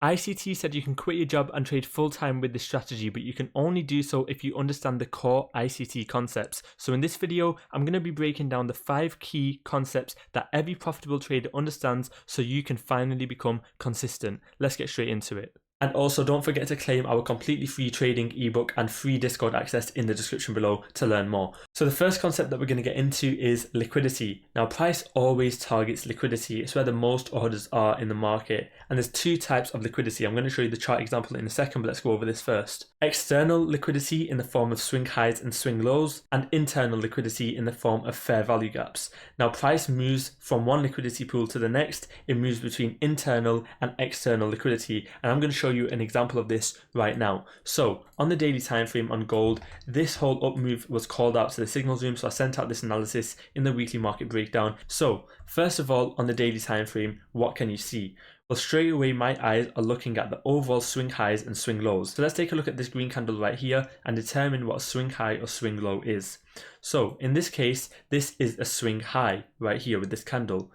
ICT said you can quit your job and trade full-time with this strategy, but you can only do so if you understand the core ICT concepts. So in this video, I'm going to be breaking down the 5 key concepts that every profitable trader understands so you can finally become consistent. Let's get straight into it. And also don't forget to claim our completely free trading ebook and free Discord access in the description below to learn more. So the first concept that we're going to get into is liquidity. Now price always targets liquidity. It's where the most orders are in the market. And there's 2 types of liquidity. I'm going to show you the chart example in a second, but let's go over this first. External liquidity in the form of swing highs and swing lows, and internal liquidity in the form of fair value gaps. Now price moves from one liquidity pool to the next. It moves between internal and external liquidity. And I'm going to show you an example of this right now. So on the daily time frame on gold, this whole up move was called out to the signals room, so I sent out this analysis in the weekly market breakdown. So first of all, on the daily time frame, what can you see? Well, straight away my eyes are looking at the overall swing highs and swing lows. So let's take a look at this green candle right here and determine what a swing high or swing low is. So in this case, this is a swing high right here with this candle.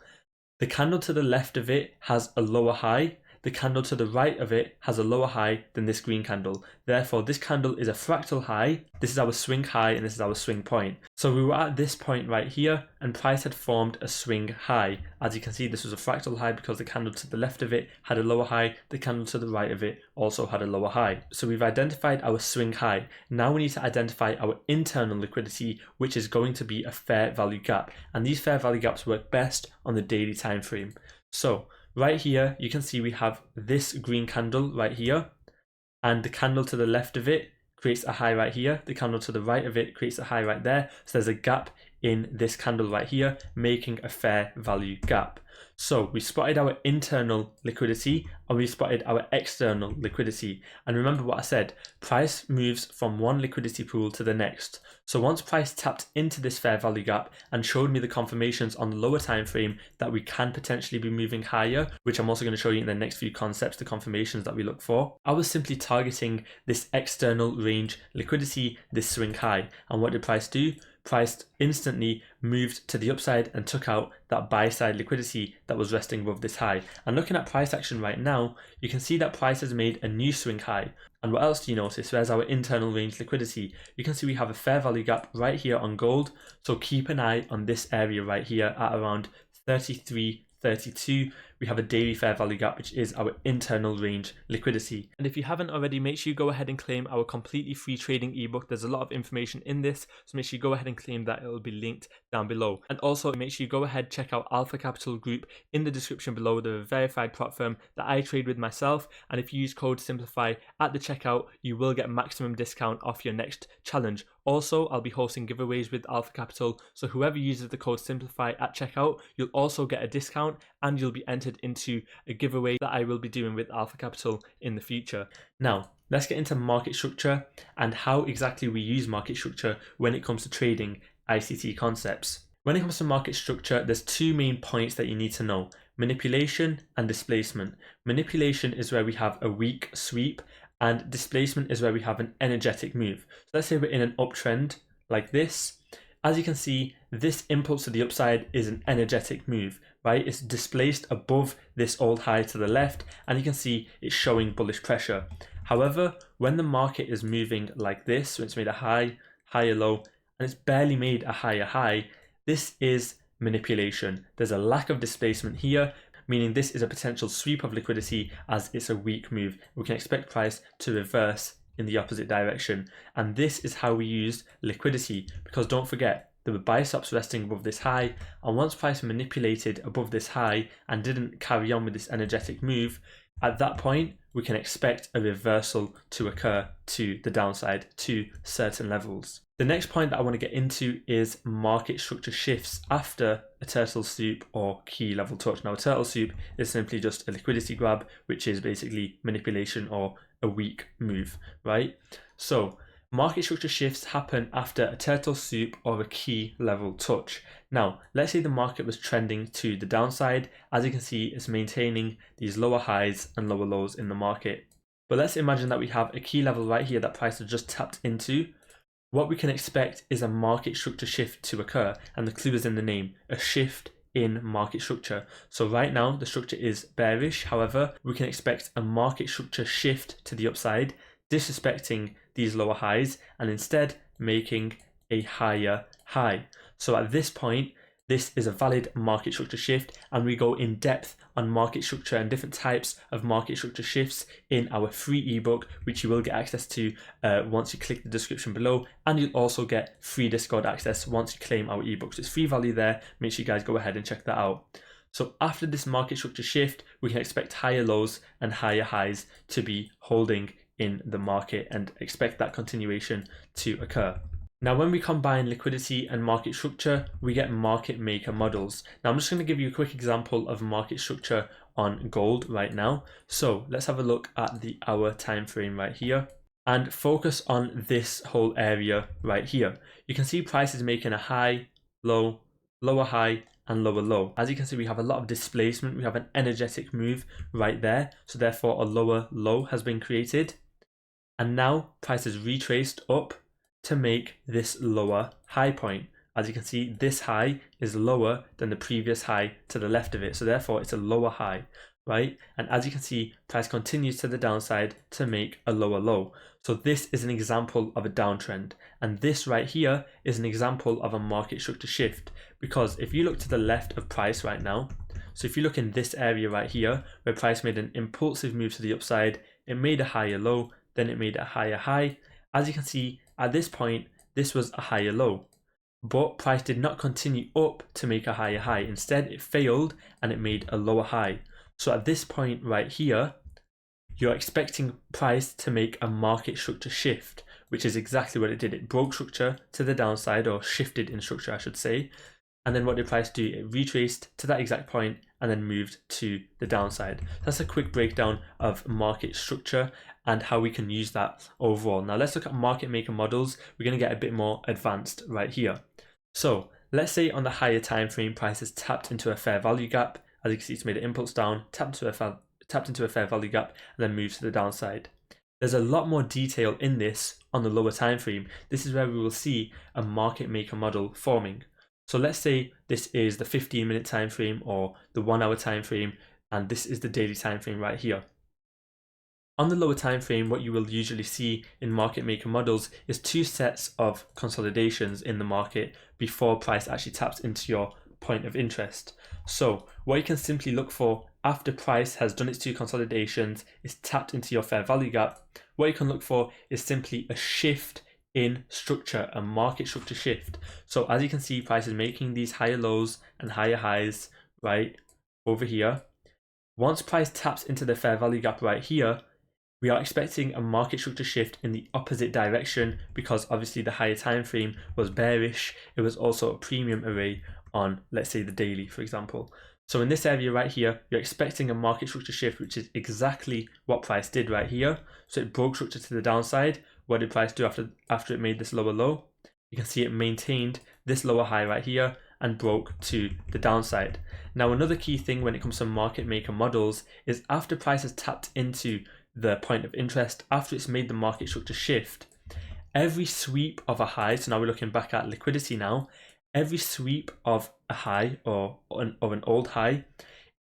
The candle to the left of it has a lower high. The candle to the right of it has a lower high than this green candle. Therefore, this candle is a fractal high. This is our swing high and this is our swing point. So we were at this point right here and price had formed a swing high. As you can see, this was a fractal high because the candle to the left of it had a lower high. The candle to the right of it also had a lower high. So we've identified our swing high. Now we need to identify our internal liquidity, which is going to be a fair value gap. And these fair value gaps work best on the daily time frame. So right here, you can see we have this green candle right here, and the candle to the left of it creates a high right here. The candle to the right of it creates a high right there. So there's a gap in this candle right here, making a fair value gap. So we spotted our internal liquidity and we spotted our external liquidity. And remember what I said, price moves from one liquidity pool to the next. So once price tapped into this fair value gap and showed me the confirmations on the lower time frame that we can potentially be moving higher, which I'm also going to show you in the next few concepts, the confirmations that we look for, I was simply targeting this external range liquidity, this swing high. And what did price do? Price instantly moved to the upside and took out that buy side liquidity that was resting above this high. And looking at price action right now, you can see that price has made a new swing high. And what else do you notice? Where's our internal range liquidity? You can see we have a fair value gap right here on gold. So keep an eye on this area right here at around 33.32. We have a daily fair value gap, which is our internal range liquidity. And if you haven't already, make sure you go ahead and claim our completely free trading ebook. There's a lot of information in this, so make sure you go ahead and claim that. It will be linked down below. And also make sure you go ahead, check out Alpha Capital Group in the description below. They're a verified prop firm that I trade with myself, and if you use code SIMPLIFY at the checkout, you will get maximum discount off your next challenge. Also, I'll be hosting giveaways with Alpha Capital, so whoever uses the code SIMPLIFY at checkout, you'll also get a discount and you'll be entered into a giveaway that I will be doing with Alpha Capital in the future. Now, let's get into market structure and how exactly we use market structure when it comes to trading ICT concepts. When it comes to market structure, there's 2 main points that you need to know: manipulation and displacement. Manipulation is where we have a weak sweep, and displacement is where we have an energetic move. So let's say we're in an uptrend like this. As you can see, this impulse to the upside is an energetic move, right? It's displaced above this old high to the left, and you can see it's showing bullish pressure. However, when the market is moving like this, so it's made a high, higher low, and it's barely made a higher high, this is manipulation. There's a lack of displacement here, meaning this is a potential sweep of liquidity as it's a weak move. We can expect price to reverse in the opposite direction. And this is how we used liquidity, because don't forget, there were buy stops resting above this high, and once price manipulated above this high and didn't carry on with this energetic move, at that point we can expect a reversal to occur to the downside to certain levels. The next point that I want to get into is market structure shifts after a turtle soup or key level touch. Now, a turtle soup is simply just a liquidity grab, which is basically manipulation or a weak move, right? So market structure shifts happen after a turtle soup or a key level touch. Now, let's say the market was trending to the downside. As you can see, it's maintaining these lower highs and lower lows in the market. But let's imagine that we have a key level right here that price has just tapped into. What we can expect is a market structure shift to occur, and the clue is in the name, a shift in market structure. So right now the structure is bearish. However, we can expect a market structure shift to the upside, disrespecting these lower highs and instead making a higher high. So at this point, this is a valid market structure shift, and we go in depth on market structure and different types of market structure shifts in our free ebook, which you will get access to once you click the description below, and you'll also get free Discord access once you claim our ebook. So it's free value there. Make sure you guys go ahead and check that out. So after this market structure shift, we can expect higher lows and higher highs to be holding in the market and expect that continuation to occur. Now, when we combine liquidity and market structure, we get market maker models. Now, I'm just going to give you a quick example of market structure on gold right now. So let's have a look at the hour time frame right here and focus on this whole area right here. You can see price is making a high, low, lower high, and lower low. As you can see, we have a lot of displacement. We have an energetic move right there. So therefore, a lower low has been created. And now price is retraced up to make this lower high point. As you can see, this high is lower than the previous high to the left of it. So therefore it's a lower high, right? And as you can see, price continues to the downside to make a lower low. So this is an example of a downtrend. And this right here is an example of a market structure shift. Because if you look to the left of price right now, so if you look in this area right here, where price made an impulsive move to the upside, it made a higher low, then it made a higher high. As you can see, at this point, this was a higher low, but price did not continue up to make a higher high. Instead, it failed and it made a lower high. So at this point right here, you're expecting price to make a market structure shift, which is exactly what it did. It broke structure to the downside, or shifted in structure, I should say. And then what did price do? It retraced to that exact point and then moved to the downside. That's a quick breakdown of market structure and how we can use that overall. Now let's look at market maker models. We're going to get a bit more advanced right here. So let's say on the higher time frame, price has tapped into a fair value gap. As you can see, it's made an impulse down, tapped into a fair value gap, and then moves to the downside. There's a lot more detail in this on the lower time frame. This is where we will see a market maker model forming. So let's say this is the 15-minute time frame or the 1 hour time frame, and this is the daily time frame right here. On the lower time frame, what you will usually see in market maker models is two sets of consolidations in the market before price actually taps into your point of interest. So what you can simply look for after price has done its two consolidations, is tapped into your fair value gap, what you can look for is simply a shift in structure, a market structure shift. So as you can see, price is making these higher lows and higher highs right over here. Once price taps into the fair value gap right here, we are expecting a market structure shift in the opposite direction, because obviously the higher time frame was bearish. It was also a premium array on, let's say, the daily, for example. So in this area right here, you're expecting a market structure shift, which is exactly what price did right here. So it broke structure to the downside. What did price do after it made this lower low? You can see it maintained this lower high right here and broke to the downside. Now, another key thing when it comes to market maker models is after price has tapped into the point of interest, after it's made the market structure shift, every sweep of a high, so now we're looking back at liquidity now, every sweep of a high or an old high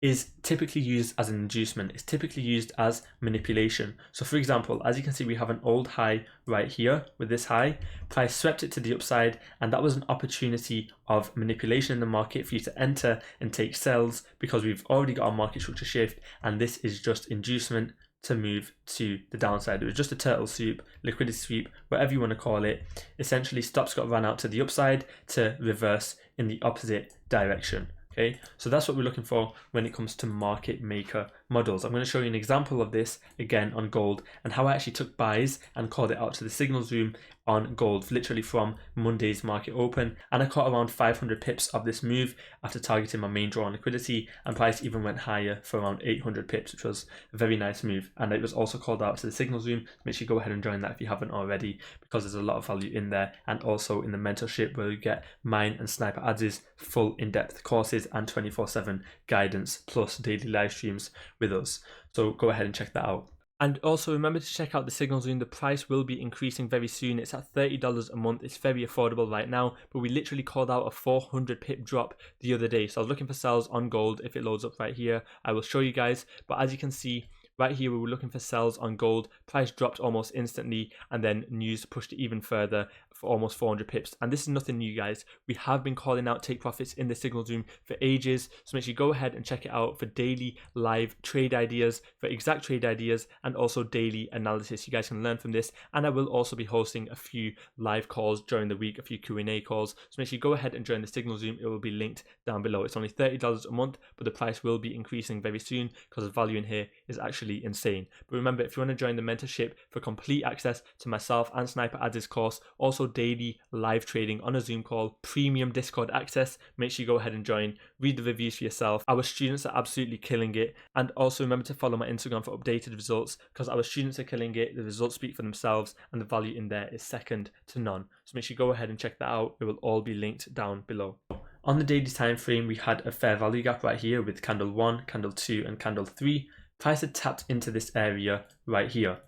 is typically used as an inducement. It's typically used as manipulation. So for example, as you can see, we have an old high right here with this high. Price swept it to the upside, and that was an opportunity of manipulation in the market for you to enter and take sells, because we've already got our market structure shift, and this is just inducement to move to the downside. It was just a turtle sweep, liquidity sweep, whatever you want to call it. Essentially, stops got run out to the upside to reverse in the opposite direction. Okay, so that's what we're looking for when it comes to market maker models. I'm going to show you an example of this again on gold, and how I actually took buys and called it out to the signals room on gold, literally from Monday's market open. And I caught around 500 pips of this move after targeting my main draw on liquidity, and price even went higher for around 800 pips, which was a very nice move. And it was also called out to the signals room. Make sure you go ahead and join that if you haven't already, because there's a lot of value in there, and also in the mentorship where you get mine and sniper ads, full in-depth courses and 24/7 guidance plus daily live streams with us. So go ahead and check that out. And also remember to check out the signal zoom. The price will be increasing very soon. It's at $30 a month. It's very affordable right now, but we literally called out a 400 pip drop the other day. So I was looking for sells on gold. If it loads up right here, I will show you guys. But as you can see, right here, we were looking for sells on gold. Price dropped almost instantly, and then news pushed it even further for almost 400 pips. And this is nothing new, guys. We have been calling out take profits in the signal zoom for ages. So make sure you go ahead and check it out for daily live trade ideas, for exact trade ideas, and also daily analysis. You guys can learn from this. And I will also be hosting a few live calls during the week, a few Q&A calls. So make sure you go ahead and join the signal zoom. It will be linked down below. It's only $30 a month, but the price will be increasing very soon because the value in here is actually insane. But remember, if you want to join the mentorship for complete access to myself and Sniper Ads' course, also daily live trading on a Zoom call, premium Discord access, make sure you go ahead and join. Read the reviews for yourself. Our students are absolutely killing it. And also remember to follow my Instagram for updated results, because our students are killing it. The results speak for themselves, and the value in there is second to none. So make sure you go ahead and check that out. It will all be linked down below. On the daily time frame, we had a fair value gap right here with candle 1, candle 2, and candle 3. Price had tapped into this area right here,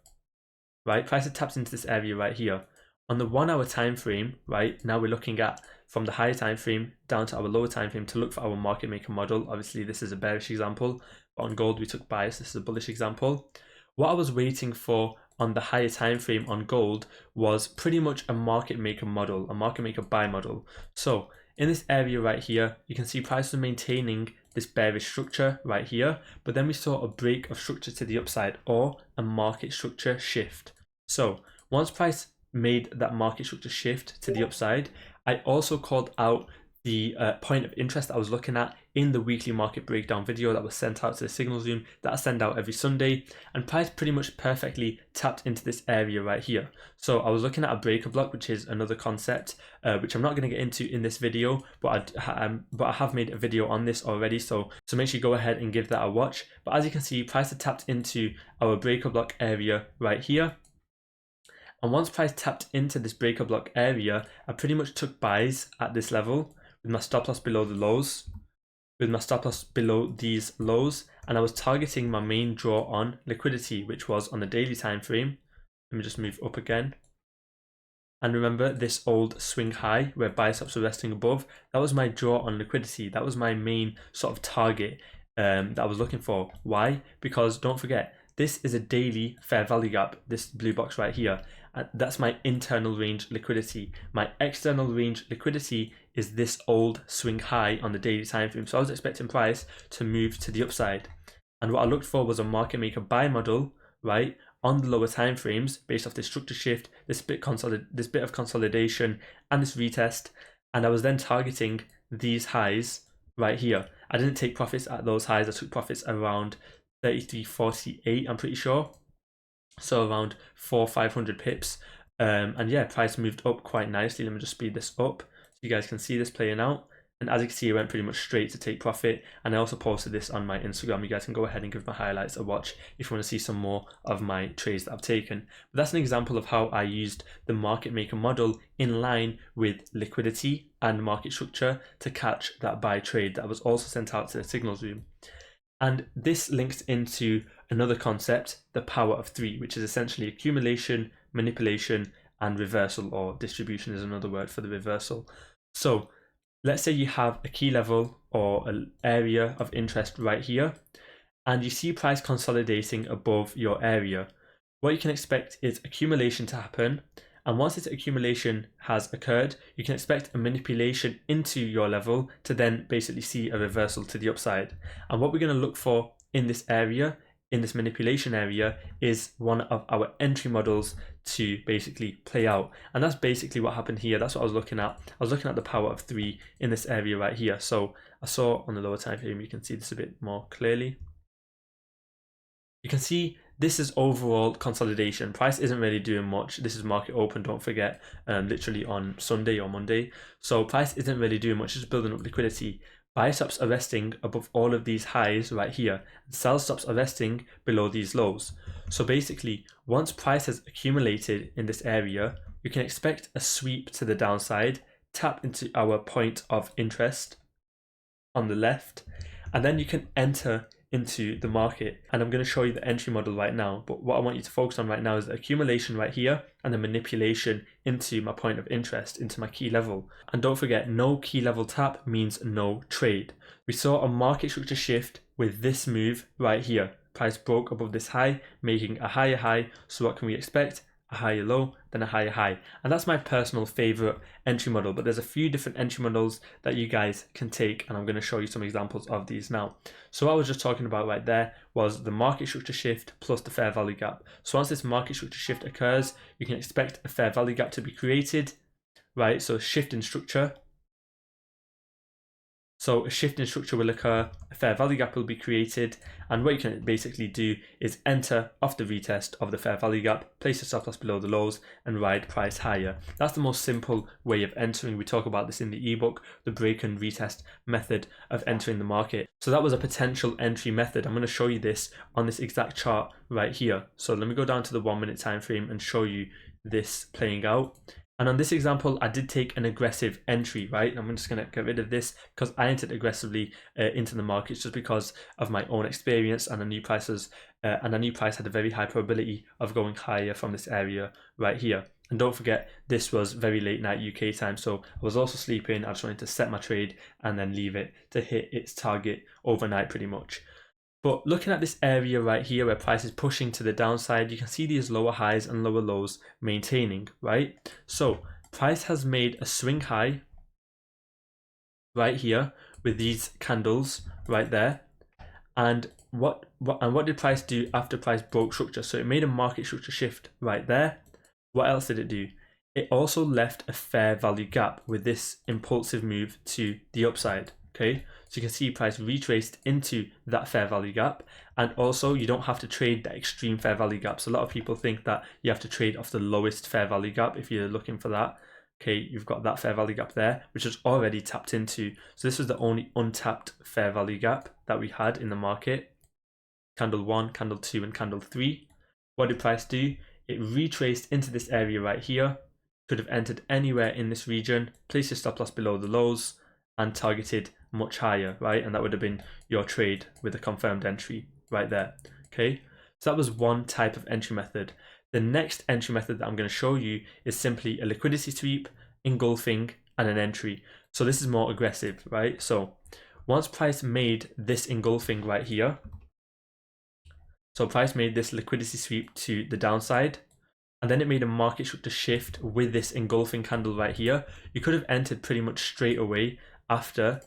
right? Price had tapped into this area right here. On the 1 hour time frame, right, now we're looking at from the higher time frame down to our lower time frame to look for our market maker model. Obviously, this is a bearish example, but on gold, we took bias. This is a bullish example. What I was waiting for on the higher time frame on gold was pretty much a market maker model, a market maker buy model. So in this area right here, you can see price was maintaining this bearish structure right here, but then we saw a break of structure to the upside, or a market structure shift. So once price made that market structure shift to the upside, I also called out the point of interest I was looking at in the weekly market breakdown video that was sent out to the signal zoom that I send out every Sunday, and price pretty much perfectly tapped into this area right here. So I was looking at a breaker block, which is another concept which I'm not going to get into in this video, but I have made a video on this already, so make sure you go ahead and give that a watch. But as you can see, price had tapped into our breaker block area right here. And once price tapped into this breaker block area, I pretty much took buys at this level with my stop loss below the lows, with my stop loss below these lows, and I was targeting my main draw on liquidity, which was on the daily time frame. Let me just move up again. And remember this old swing high where buy stops were resting above, that was my draw on liquidity. That was my main sort of target that I was looking for. Why? Because don't forget, this is a daily fair value gap, this blue box right here. That's my internal range liquidity. My external range liquidity is this old swing high on the daily time frame. So I was expecting price to move to the upside. And what I looked for was a market maker buy model, right, on the lower time frames based off this structure shift, this bit of consolidation, and this retest. And I was then targeting these highs right here. I didn't take profits at those highs. I took profits around 33.48, I'm pretty sure. So around 400-500 pips. And yeah, price moved up quite nicely. Let me just speed this up so you guys can see this playing out. And as you can see, it went pretty much straight to take profit. And I also posted this on my Instagram. You guys can go ahead and give my highlights a watch if you want to see some more of my trades that I've taken. But that's an example of how I used the market maker model in line with liquidity and market structure to catch that buy trade that was also sent out to the signal zoom. And this links into another concept, the power of three, which is essentially accumulation, manipulation, and reversal, or distribution is another word for the reversal. So let's say you have a key level or an area of interest right here, and you see price consolidating above your area. What you can expect is accumulation to happen. And once this accumulation has occurred, you can expect a manipulation into your level to then basically see a reversal to the upside. And what we're going to look for in this area, in this manipulation area, is one of our entry models to basically play out. And that's basically what happened here. That's what I was looking at. I was looking at the power of three in this area right here. So I saw on the lower time frame, you can see this a bit more clearly. You can see this is overall consolidation. Price isn't really doing much. This is market open, don't forget, literally on Sunday or Monday. So price isn't really doing much, just building up liquidity. Buy stops are resting above all of these highs right here. And sell stops are resting below these lows. So basically, once price has accumulated in this area, you can expect a sweep to the downside, tap into our point of interest on the left, and then you can enter into the market. And I'm going to show you the entry model right now, but what I want you to focus on right now is the accumulation right here and the manipulation into my point of interest, into my key level. And don't forget, no key level tap means no trade. We saw a market structure shift with this move right here. Price broke above this high, making a higher high. So what can we expect? A higher low, then a higher high. And that's my personal favorite entry model, but there's a few different entry models that you guys can take, and I'm going to show you some examples of these now. So what I was just talking about right there was the market structure shift plus the fair value gap. So once this market structure shift occurs, you can expect a fair value gap to be created, right? So a shift in structure. So a shift in structure will occur, a fair value gap will be created, and what you can basically do is enter off the retest of the fair value gap, place the stop loss below the lows, and ride price higher. That's the most simple way of entering. We talk about this in the ebook, the break and retest method of entering the market. So that was a potential entry method. I'm going to show you this on this exact chart right here. So let me go down to the 1 minute time frame and show you this playing out. And on this example, I did take an aggressive entry, right? I'm just going to get rid of this because I entered aggressively into the markets just because of my own experience, and I knew price had a very high probability of going higher from this area right here. And don't forget, this was very late night UK time, so I was also sleeping. I just wanted to set my trade and then leave it to hit its target overnight pretty much. But looking at this area right here where price is pushing to the downside, you can see these lower highs and lower lows maintaining, right? So price has made a swing high right here with these candles right there. And what did price do after price broke structure? So it made a market structure shift right there. What else did it do? It also left a fair value gap with this impulsive move to the upside. Okay, so you can see price retraced into that fair value gap, and also you don't have to trade the extreme fair value gap. So a lot of people think that you have to trade off the lowest fair value gap if you're looking for that. Okay, you've got that fair value gap there, which is already tapped into. So this was the only untapped fair value gap that we had in the market. Candle 1, candle 2, and candle 3. What did price do? It retraced into this area right here. Could have entered anywhere in this region, placed your stop loss below the lows, and targeted much higher, right? And that would have been your trade with a confirmed entry right there. Okay, so that was one type of entry method. The next entry method that I'm going to show you is simply a liquidity sweep, engulfing, and an entry. So this is more aggressive, right? So once price made this engulfing right here, so price made this liquidity sweep to the downside, and then it made a market structure shift with this engulfing candle right here. You could have entered pretty much straight away after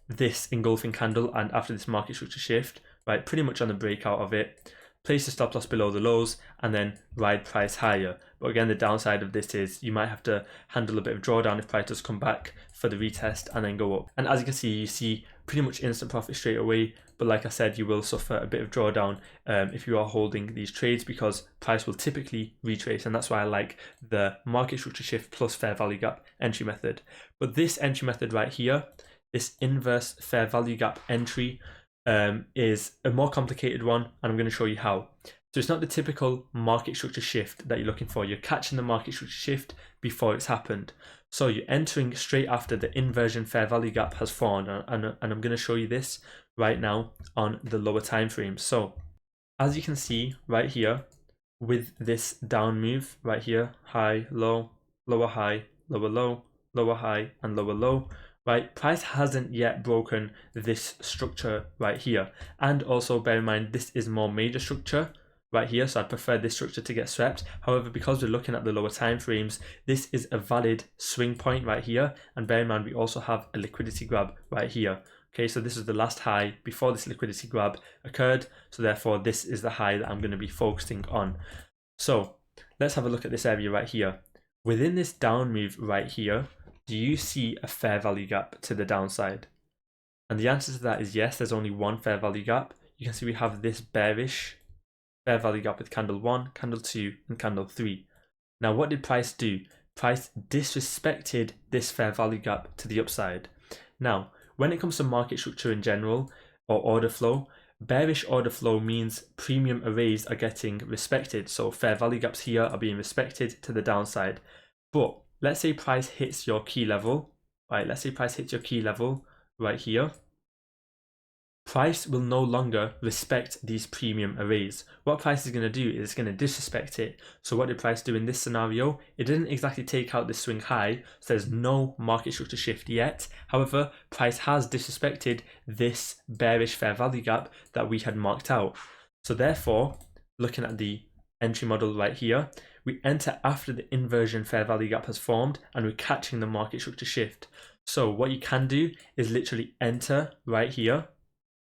this engulfing candle and after this market structure shift, right? Pretty much on the breakout of it. Place the stop loss below the lows and then ride price higher. But again, the downside of this is you might have to handle a bit of drawdown if price does come back for the retest and then go up. And as you see pretty much instant profit straight away. But like I said, you will suffer a bit of drawdown if you are holding these trades, because price will typically retrace. And that's why I like the market structure shift plus fair value gap entry method. But this entry method right here, this inverse fair value gap entry, is a more complicated one, and I'm going to show you how. So it's not the typical market structure shift that you're looking for. You're catching the market structure shift before it's happened. So you're entering straight after the inversion fair value gap has formed, and I'm going to show you this right now on the lower time frame. So as you can see right here, with this down move right here, high, low, lower high, lower low, lower high, and lower low, right? Price hasn't yet broken this structure right here. And also bear in mind, this is more major structure right here, so I prefer this structure to get swept. However, because we're looking at the lower time frames, this is a valid swing point right here. And bear in mind, we also have a liquidity grab right here. Okay, so this is the last high before this liquidity grab occurred. So therefore, this is the high that I'm going to be focusing on. So let's have a look at this area right here. Within this down move right here, do you see a fair value gap to the downside? And the answer to that is yes, there's only one fair value gap. You can see we have this bearish fair value gap with candle 1, candle 2, and candle 3. Now, what did price do? Price disrespected this fair value gap to the upside. Now, when it comes to market structure in general, or order flow, bearish order flow means premium arrays are getting respected. So fair value gaps here are being respected to the downside. But let's say price hits your key level, right? Let's say price hits your key level right here. price will no longer respect these premium arrays. What price is going to do is it's going to disrespect it. So what did price do in this scenario? It didn't exactly take out the swing high, so there's no market structure shift yet. However, price has disrespected this bearish fair value gap that we had marked out. So therefore, looking at the entry model right here, we enter after the inversion fair value gap has formed and we're catching the market structure shift. So what you can do is literally enter right here,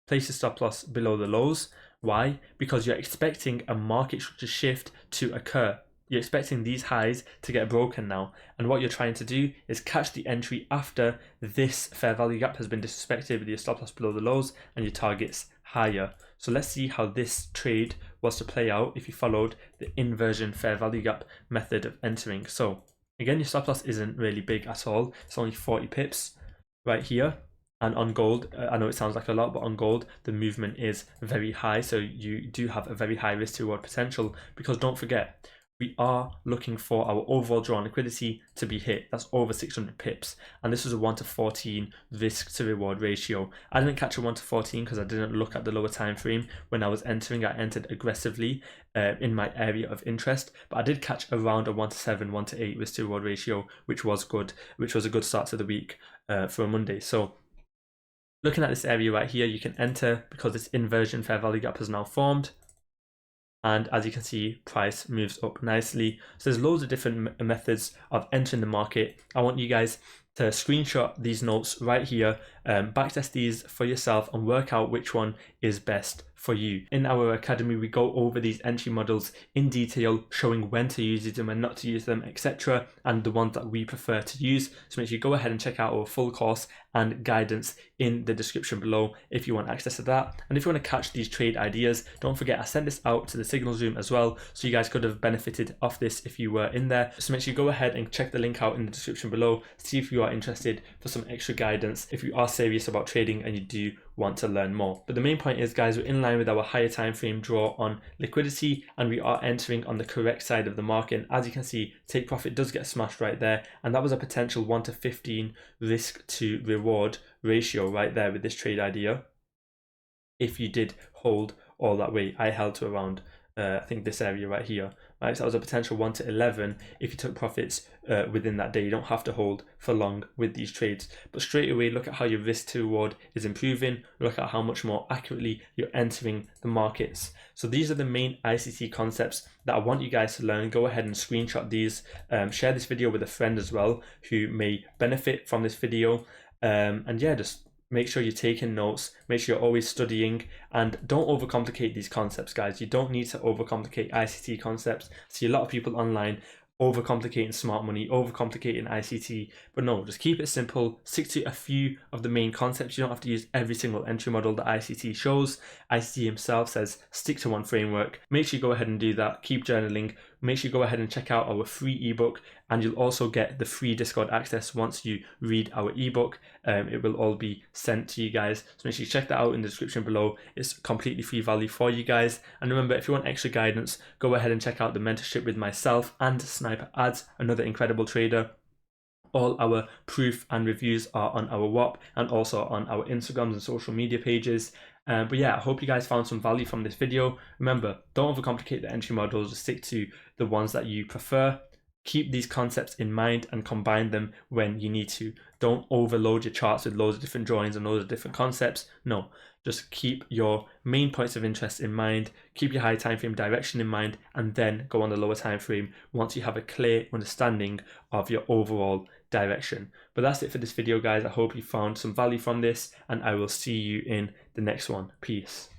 place the stop loss below the lows. Why? Because you're expecting a market structure shift to occur. You're expecting these highs to get broken now. And what you're trying to do is catch the entry after this fair value gap has been disrespected with your stop loss below the lows and your targets higher. So let's see how this trade was to play out if you followed the inversion fair value gap method of entering. So again, your stop loss isn't really big at all. It's only 40 pips right here. And on gold, I know it sounds like a lot, but on gold, the movement is very high. So you do have a very high risk to reward potential, because don't forget, we are looking for our overall drawn liquidity to be hit. That's over 600 pips. And this was a 1 to 14 risk to reward ratio. I didn't catch a 1 to 14 because I didn't look at the lower time frame when I was entering. I entered aggressively in my area of interest, but I did catch around a 1 to 7, 1 to 8 risk to reward ratio, which was good, which was a good start to the week for a Monday. So looking at this area right here, you can enter because this inversion fair value gap has now formed. And as you can see, price moves up nicely. So there's loads of different methods of entering the market. I want you guys to screenshot these notes right here, backtest these for yourself and work out which one is best for you. In our academy, we go over these entry models in detail, showing when to use them and not to use them, etc., and the ones that we prefer to use. So make sure you go ahead and check out our full course and guidance in the description below if you want access to that. And if you want to catch these trade ideas, don't forget I sent this out to the signals room as well, so you guys could have benefited off this if you were in there. So make sure you go ahead and check the link out in the description below, see if you are interested for some extra guidance if you are serious about trading and you do want to learn more. But the main point is, guys, we're in line with our higher time frame draw on liquidity and we are entering on the correct side of the market. And as you can see, take profit does get smashed right there, and that was a potential 1 to 15 risk to reward ratio right there with this trade idea. If you did hold all that way, I held to around I think this area right here, right? So that was a potential 1 to 11 if you took profits within that day. You don't have to hold for long with these trades, but straight away look at how your risk to reward is improving. Look at how much more accurately you're entering the markets. So these are the main ICT concepts that I want you guys to learn. Go ahead and screenshot these, share this video with a friend as well who may benefit from this video, and yeah, just make sure you're taking notes, make sure you're always studying, and don't overcomplicate these concepts, guys. You don't need to overcomplicate ICT concepts. I see a lot of people online overcomplicating smart money, overcomplicating ICT, but no, just keep it simple. Stick to a few of the main concepts. You don't have to use every single entry model that ICT shows. ICT himself says stick to one framework. Make sure you go ahead and do that. Keep journaling. Make sure you go ahead and check out our free ebook, and you'll also get the free Discord access once you read our ebook. It will all be sent to you guys, so make sure you check that out in the description below. It's completely free value for you guys. And remember, if you want extra guidance, go ahead and check out the mentorship with myself and Sniper Ads, another incredible trader. All our proof and reviews are on our WAP and also on our Instagrams and social media pages. But yeah, I hope you guys found some value from this video. Remember, don't overcomplicate the entry models, just stick to the ones that you prefer. Keep these concepts in mind and combine them when you need to. Don't overload your charts with loads of different drawings and loads of different concepts. No, just keep your main points of interest in mind, keep your high time frame direction in mind, and then go on the lower time frame once you have a clear understanding of your overall direction. But that's it for this video, guys. I hope you found some value from this, and I will see you in the next one. Peace.